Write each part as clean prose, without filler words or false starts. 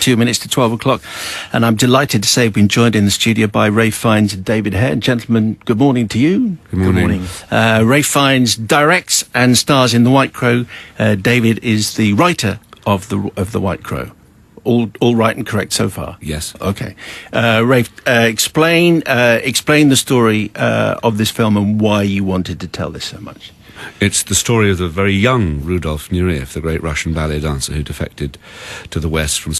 2 minutes to 12 o'clock. And I'm delighted to say we've been joined in the studio by Ralph Fiennes and David Hare. Gentlemen, good morning to you. Good morning. Ralph Fiennes directs and stars in The White Crow. David is the writer of the White Crow. All right and correct so far? Yes. Okay. Ralph, explain the story of this film and why you wanted to tell this so much. It's the story of the very young Rudolf Nureyev, the great Russian ballet dancer who defected to the West from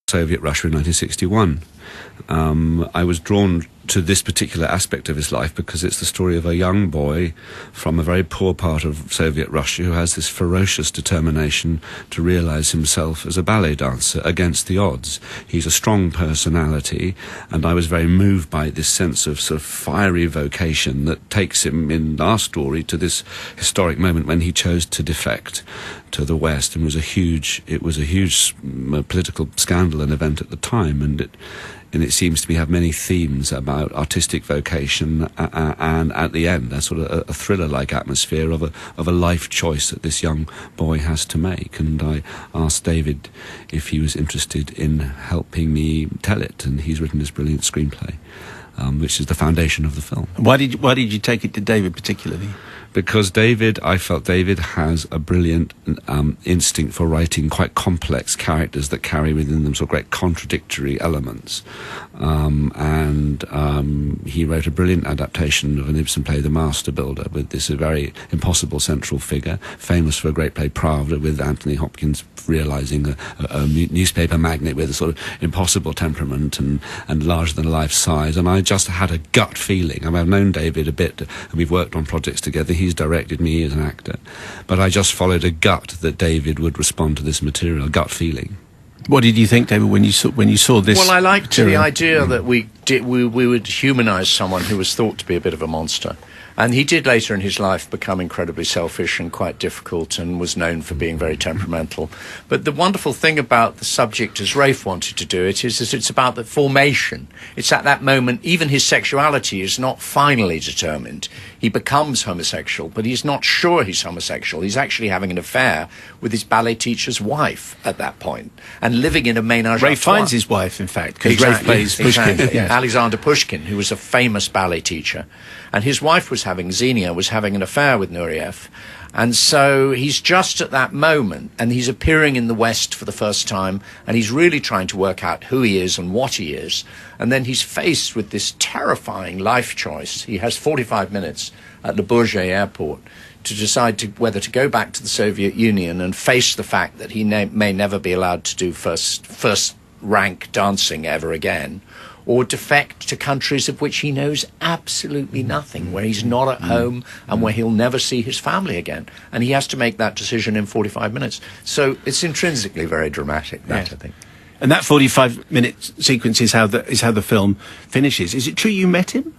Soviet Russia in 1961. I was drawn to this particular aspect of his life because it's the story of a young boy from a very poor part of Soviet Russia who has this ferocious determination to realize himself as a ballet dancer against the odds. He's a strong personality, and I was very moved by this sense of sort of fiery vocation that takes him in our story to this historic moment when he chose to defect to the West, and it was a huge political scandal and event at the time, and it seems to me have many themes about artistic vocation and at the end a sort of a thriller-like atmosphere of a life choice that this young boy has to make. And I asked David if he was interested in helping me tell it, and he's written this brilliant screenplay, which is the foundation of the film. Why did you take it to David particularly? Because I felt David has a brilliant instinct for writing quite complex characters that carry within them sort of great contradictory elements. And he wrote a brilliant adaptation of an Ibsen play, The Master Builder, with this very impossible central figure, famous for a great play, Pravda, with Anthony Hopkins realizing a newspaper magnate with a sort of impossible temperament and larger-than-life size. And I just had a gut feeling. I mean, I've known David a bit, and we've worked on projects together. He's directed me as an actor, but I just followed a gut that David would respond to this material, gut feeling. What did you think, David, when you saw this? Well, I liked material? the idea that we would humanise someone who was thought to be a bit of a monster. And he did later in his life become incredibly selfish and quite difficult, and was known for being very temperamental. But the wonderful thing about the subject, as Rafe wanted to do it, is that it's about the formation. It's at that moment, even his sexuality is not finally determined. He becomes homosexual, but he's not sure he's homosexual. He's actually having an affair with his ballet teacher's wife at that point, and living in a ménage à Ralph trois. finds his wife, in fact, because Exactly, Ralph plays Pushkin. exactly. Yes. Alexander Pushkin, who was a famous ballet teacher. And his wife Xenia was having an affair with Nureyev. And so he's just at that moment, and he's appearing in the West for the first time, and he's really trying to work out who he is and what he is. And then he's faced with this terrifying life choice. He has 45 minutes at Le Bourget airport to decide whether to go back to the Soviet Union and face the fact that he may never be allowed to do first rank dancing ever again, or defect to countries of which he knows absolutely nothing, where he's not at home and where he'll never see his family again. And he has to make that decision in 45 minutes. So it's intrinsically very dramatic, that, Yes. I think. And that 45-minute sequence is how the film finishes. Is it true you met him?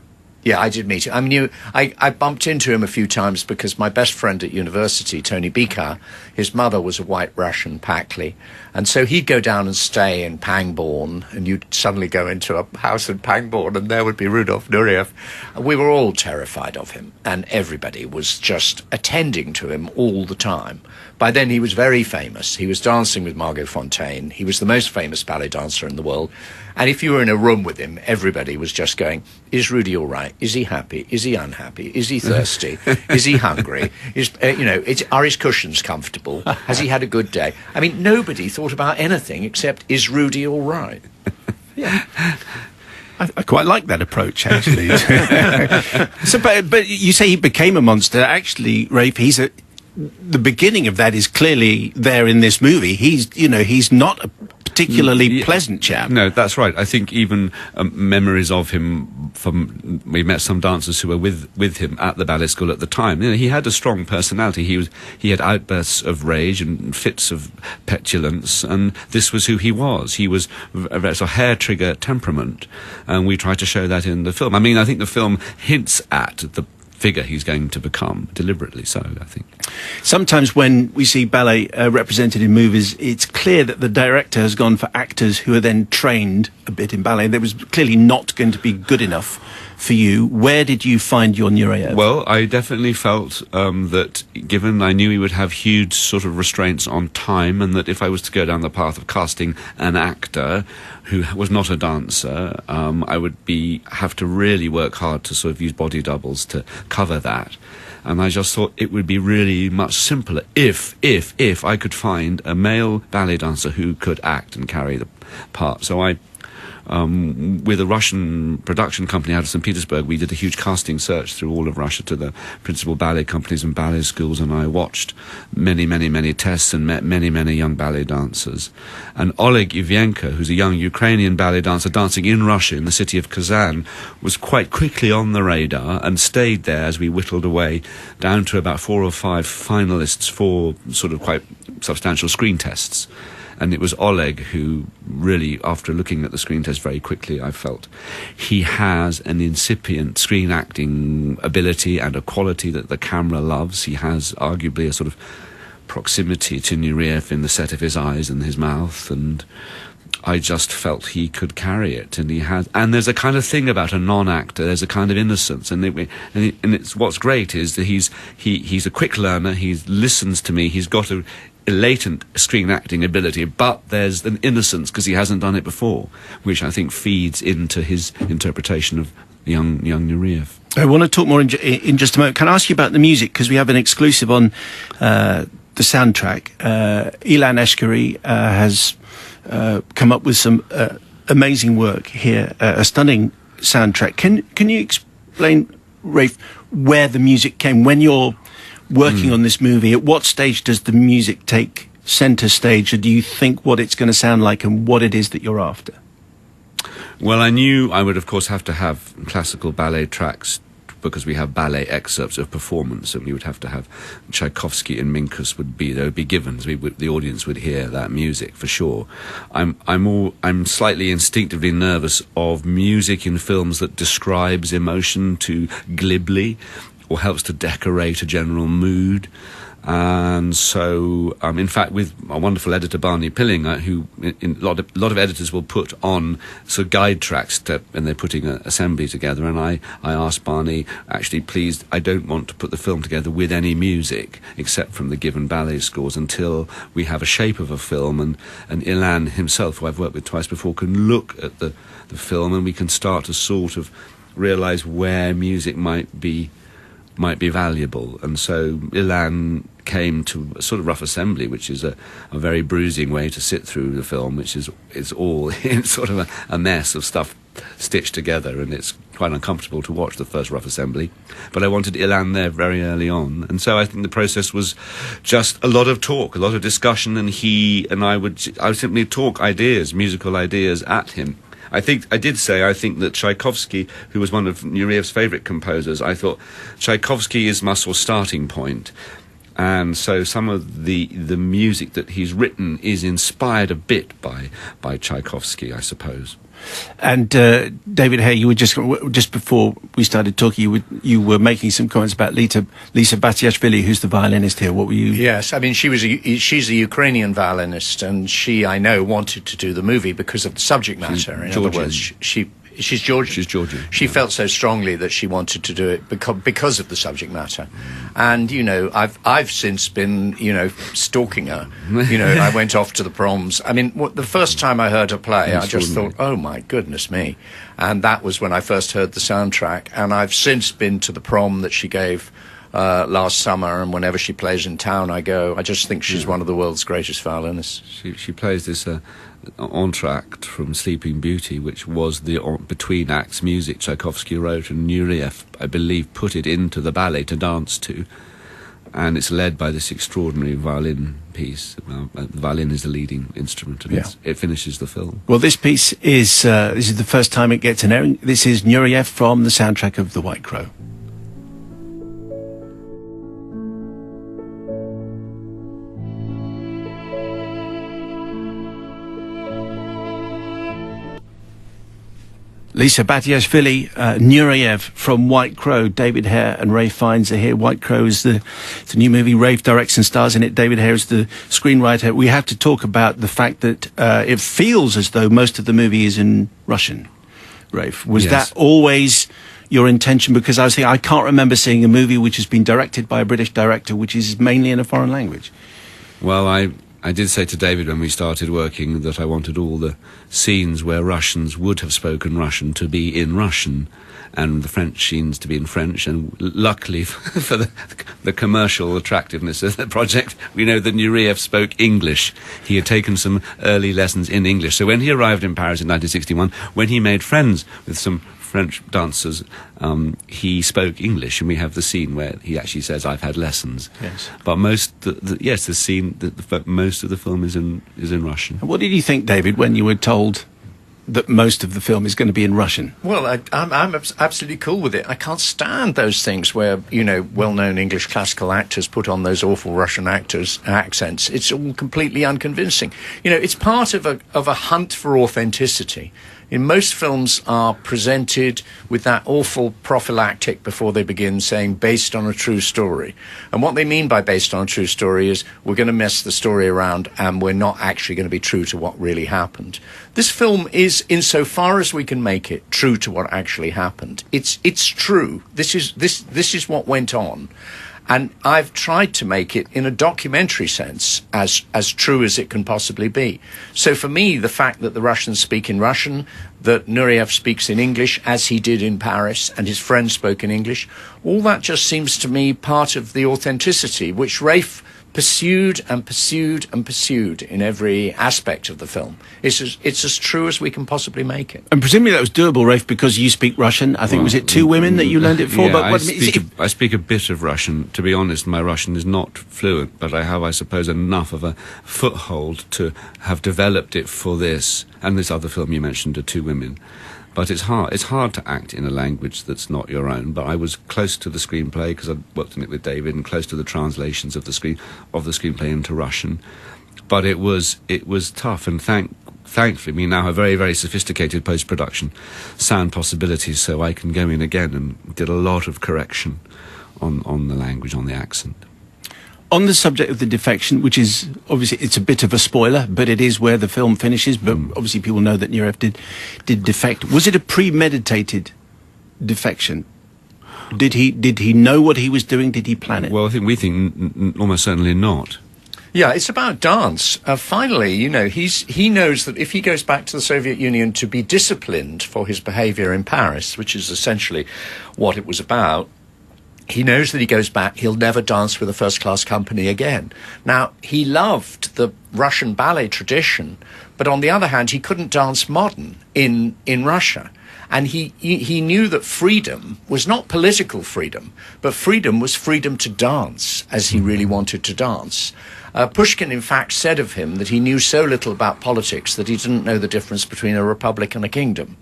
Yeah, I did meet him. I mean, I bumped into him a few times because my best friend at university, Tony Bika, his mother was a white Russian Pakli. And so he'd go down and stay in Pangbourne, and you'd suddenly go into a house in Pangbourne, and there would be Rudolf Nureyev. We were all terrified of him, and everybody was just attending to him all the time. By then, he was very famous. He was dancing with Margot Fonteyn. He was the most famous ballet dancer in the world. And if you were in a room with him, everybody was just going, is Rudy all right? Is he happy? Is he unhappy? Is he thirsty? Is he hungry? Are his cushions comfortable? Has he had a good day? I mean, nobody thought about anything except, is Rudy all right? Yeah. I quite like that approach, actually. But you say he became a monster. Actually, Rafe, the beginning of that is clearly there in this movie. He's not a particularly pleasant chap. No, that's right. I think even memories of him we met some dancers who were with him at the ballet school at the time. He had a strong personality. He had outbursts of rage and fits of petulance, and this was who he was. He was a hair trigger temperament, and we tried to show that in the film. I mean, I think the film hints at the figure he's going to become, deliberately so, I think. Sometimes when we see ballet represented in movies, it's clear that the director has gone for actors who are then trained a bit in ballet. That was clearly not going to be good enough for you. Where did you find your Nureyev? Well, I definitely felt that given I knew he would have huge sort of restraints on time, and that if I was to go down the path of casting an actor who was not a dancer, I would have to really work hard to sort of use body doubles to cover that. And I just thought it would be really much simpler if I could find a male ballet dancer who could act and carry the part. So I, with a Russian production company out of St. Petersburg, we did a huge casting search through all of Russia to the principal ballet companies and ballet schools, and I watched many tests and met many young ballet dancers. And Oleg Ivienko, who's a young Ukrainian ballet dancer dancing in Russia in the city of Kazan, was quite quickly on the radar and stayed there as we whittled away down to about 4 or 5 finalists for sort of quite substantial screen tests. And it was Oleg who really, after looking at the screen test very quickly, I felt he has an incipient screen acting ability and a quality that the camera loves. He has arguably a sort of proximity to Nureyev in the set of his eyes and his mouth, and I just felt he could carry it, and he had. And there's a kind of thing about a non-actor. There's a kind of innocence, and it's what's great is that he's a quick learner. He listens to me. He's got a latent screen acting ability, but there's an innocence because he hasn't done it before, which I think feeds into his interpretation of young Nureyev. I want to talk more in just a moment. Can I ask you about the music, because we have an exclusive on the soundtrack. Ilan Eshkeri has come up with some amazing work here, a stunning soundtrack. Can you explain, Rafe, where the music came when you're working on this movie? At what stage does the music take centre stage, or do you think what it's going to sound like and what it is that you're after? Well, I knew I would, of course, have to have classical ballet tracks because we have ballet excerpts of performance, and we would have to have Tchaikovsky and Minkus there would be givens. The audience would hear that music for sure. I'm slightly instinctively nervous of music in films that describes emotion too glibly, or helps to decorate a general mood. And so, in fact, with our wonderful editor Barney Pilling, who a lot of editors will put on sort of guide tracks when they're putting an assembly together, and I asked Barney, actually, please, I don't want to put the film together with any music except from the given ballet scores until we have a shape of a film, and Ilan himself, who I've worked with twice before, can look at the film, and we can start to sort of realise where music might be valuable. And so Ilan came to a sort of rough assembly, which is a very bruising way to sit through the film, which is all in sort of a mess of stuff stitched together, and it's quite uncomfortable to watch the first rough assembly. But I wanted Ilan there very early on, and so I think the process was just a lot of talk, a lot of discussion, and I would simply talk ideas, musical ideas at him. I think that Tchaikovsky, who was one of Nureyev's favourite composers, I thought Tchaikovsky is Mussel's starting point. And so some of the music that he's written is inspired a bit by Tchaikovsky, I suppose. And David Hare, you were just before we started talking, you were making some comments about Lisa Batiashvili, who's the violinist here. What were you? Yes, I mean she's a Ukrainian violinist, and she, I know, wanted to do the movie because of the subject matter. In other words, she's Georgian. She's Georgian. She felt so strongly that she wanted to do it because of the subject matter. And I've since been stalking her. I went off to the proms. I mean, the first time I heard her play, I just thought, oh my goodness me. And that was when I first heard the soundtrack. And I've since been to the prom that she gave last summer, and whenever she plays in town, I go. I just think she's one of the world's greatest violinists. She plays this entr'acte from Sleeping Beauty, which was the between acts music Tchaikovsky wrote, and Nureyev, I believe, put it into the ballet to dance to, and it's led by this extraordinary violin piece. The violin is the leading instrument, and it finishes the film. Well, this piece is this is the first time it gets an airing. This is Nureyev from the soundtrack of The White Crow. Lisa Batiashvili, Nureyev from White Crow. David Hare and Ray Fiennes are here. White Crow is the new movie. Rafe directs and stars in it. David Hare is the screenwriter. We have to talk about the fact that it feels as though most of the movie is in Russian. Rafe, was that always your intention? Because I can't remember seeing a movie which has been directed by a British director which is mainly in a foreign language. Well, I did say to David when we started working that I wanted all the scenes where Russians would have spoken Russian to be in Russian, and the French scenes to be in French. And luckily for the commercial attractiveness of the project, we know that Nureyev spoke English. He had taken some early lessons in English. So when he arrived in Paris in 1961, when he made friends with some French dancers, he spoke English, and we have the scene where he actually says, "I've had lessons." Yes. But most of the film is in Russian. What did you think, David, when you were told that most of the film is going to be in Russian? Well, I'm absolutely cool with it. I can't stand those things where, well-known English classical actors put on those awful Russian accents. It's all completely unconvincing. It's part of a hunt for authenticity. Most films are presented with that awful prophylactic before they begin, saying based on a true story. And what they mean by based on a true story is we're going to mess the story around and we're not actually going to be true to what really happened. This film is, insofar as we can make it, true to what actually happened. It's true. This is what went on. And I've tried to make it, in a documentary sense, as true as it can possibly be. So for me, the fact that the Russians speak in Russian, that Nureyev speaks in English, as he did in Paris, and his friends spoke in English, all that just seems to me part of the authenticity, which Rafe pursued and pursued and pursued in every aspect of the film. It's as true as we can possibly make it. And presumably that was doable, Rafe, because you speak Russian. I think, was it 2 women that you learned it for? Yeah, But I speak a bit of Russian. To be honest, my Russian is not fluent, but I have, I suppose, enough of a foothold to have developed it for this. And this other film you mentioned, are 2 women. But it's hard. It's hard to act in a language that's not your own. But I was close to the screenplay because I worked on it with David, and close to the translations of the screenplay into Russian. But it was tough, and thankfully we now have very, very sophisticated post-production sound possibilities, so I can go in again and did a lot of correction on the language, on the accent. On the subject of the defection, which is obviously, it's a bit of a spoiler, but it is where the film finishes. But obviously, people know that Nureyev did defect. Was it a premeditated defection? Did he know what he was doing? Did he plan it? Well, we think almost certainly not. Yeah, it's about dance. Finally, he knows that if he goes back to the Soviet Union to be disciplined for his behaviour in Paris, which is essentially what it was about, he knows that he goes back, he'll never dance with a first-class company again. Now, he loved the Russian ballet tradition, but on the other hand, he couldn't dance modern in Russia. And he knew that freedom was not political freedom, but freedom was freedom to dance as he really wanted to dance. Pushkin, in fact, said of him that he knew so little about politics that he didn't know the difference between a republic and a kingdom.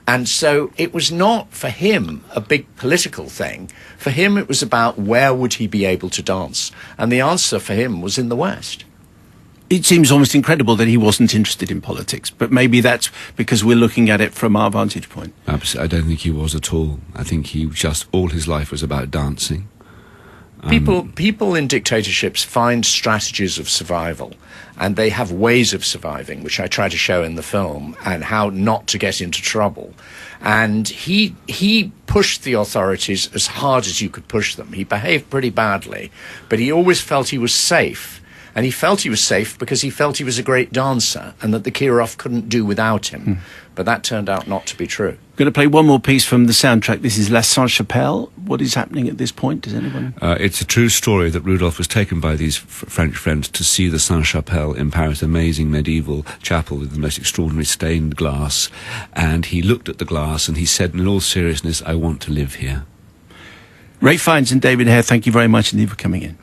And so it was not, for him, a big political thing. For him, it was about where would he be able to dance. And the answer for him was in the West. It seems almost incredible that he wasn't interested in politics, but maybe that's because we're looking at it from our vantage point. Absolutely. I don't think he was at all. I think he just, all his life was about dancing. People in dictatorships find strategies of survival, and they have ways of surviving, which I try to show in the film, and how not to get into trouble. And he pushed the authorities as hard as you could push them. He behaved pretty badly, but he always felt he was safe. And he felt he was safe because he felt he was a great dancer and that the Kirov couldn't do without him. But that turned out not to be true. I'm going to play one more piece from the soundtrack. This is La Sainte-Chapelle. What is happening at this point? Does anyone? It's a true story that Rudolph was taken by these French friends to see the Sainte-Chapelle in Paris, amazing medieval chapel with the most extraordinary stained glass. And he looked at the glass and he said, in all seriousness, I want to live here. Ray Fiennes and David Hare, thank you very much indeed for coming in.